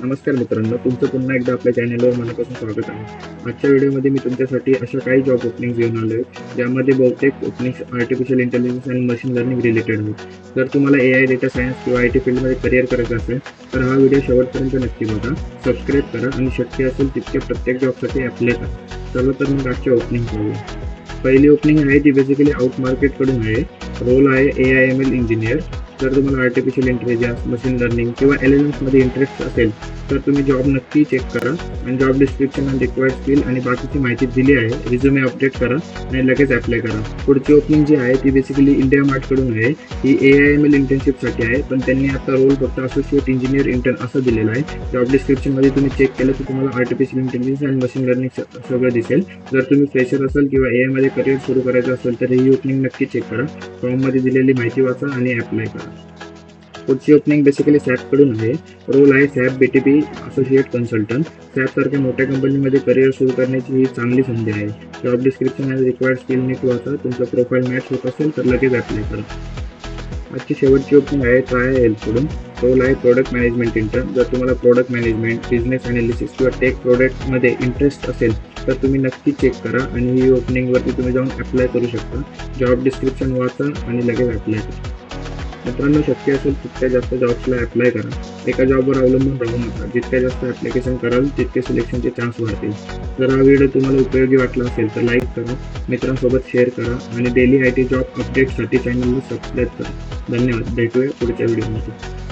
नमस्कार मित्रांनो, तुमचं पुन्हा एकदा आपल्या चॅनलवर मनापासून स्वागत आहे. आजच्या व्हिडिओमध्ये मी तुमच्यासाठी अशा काही जॉब ओपनिंग घेऊन आलो आहे, ज्यामध्ये बहुतेक ओपनिंग्स आर्टिफिशियल इंटेलिजन्स आणि मशीन लर्निंग रिलेटेड आहेत. जर तुम्हाला AI, डेटा सायन्स किंवा IT फील्डमध्ये करिअर करायचं असेल, तर हा व्हिडिओ शेवटपर्यंत नक्की बघा. सबस्क्राईब करा आणि शक्य असेल तितके प्रत्येक जॉबसाठी अप्लाय करा. चला तर मग आजच्या ओपनिंग पाहूया. पहिली ओपनिंग आहे ती बेसिकली आउट मार्केटकडून आहे. रोल आहे AI/ML इंजिनियर. जर तुम्हाला आर्टिफिशियल इंटेलिजन्स, मशीन लर्निंग किंवा LLMs मध्ये इंटरेस्ट असेल तर तुम्ही जॉब नक्की चेक करा आणि जॉब डिस्क्रिप्शन आणि रिक्वायर्ड स्किल आणि बाकीची माहिती दिली आहे. रिझ्युमे अपडेट करा आणि लगेच अप्लाय करा. पुढची ओपनिंग जी आहे ती बेसिकली इंडिया मार्टकडून आहे. ही AI/ML इंटर्नशिपसाठी आहे, पण त्यांनी आता रोल फक्त असोसिएट इंजिनियर इंटर्न असं दिलेलं आहे. जॉब डिस्क्रिप्शनमध्ये तुम्ही चेक केलं तर तुम्हाला आर्टिफिशियल इंटेलिजन्स आणि मशीन लर्निंग सगळं दिसेल. जर तुम्ही फ्रेशर असाल किंवा AI मध्ये करिअर सुरू करायचं असेल तर ही ओपनिंग नक्की चेक करा. फॉर्ममध्ये दिलेली माहिती वाचा आणि अप्लाय करा. पुढची ओपनिंग बेसिकली सॅपकडून आहे. रोल आहे सॅप BTP असोसिएट कन्सल्टंट. सॅपसारख्या मोठ्या कंपनीमध्ये करिअर सुरू करण्याची ही चांगली संधी आहे. जॉब डिस्क्रिप्शन आणि रिक्वायर्ड स्किल नीट वाचा. तुमचं प्रोफाईल मॅच होत असेल तर लगेच अप्लाय करा. आजची शेवटची ओपनिंग आहे ट्राय हेल्थकडून. रोल आहे प्रोडक्ट मॅनेजमेंट इंटर्न. जर तुम्हाला प्रोडक्ट मॅनेजमेंट, बिझनेस अनालिसिस किंवा टेक प्रोडक्टमध्ये इंटरेस्ट असेल तर तुम्ही नक्की चेक करा आणि ही ओपनिंगवरती तुम्ही जाऊन अप्लाय करू शकता. जॉब डिस्क्रिप्शन वाचा आणि लगेच अप्लाय करा. मित्रांनो, शक्य असेल तितक्या जास्त जॉब्सला अप्लाय करा. एका जॉबवर अवलंबून राहू नका. जितक्या जास्त ॲप्लिकेशन कराल तितके सिलेक्शनचे चान्स वाढतील. जर हा व्हिडिओ तुम्हाला उपयोगी वाटला असेल तर लाईक करा, मित्रांसोबत शेअर करा आणि डेली IT जॉब अपडेटसाठी चॅनलला सबस्क्राईब करा. धन्यवाद. भेटूया पुढच्या व्हिडिओमध्ये.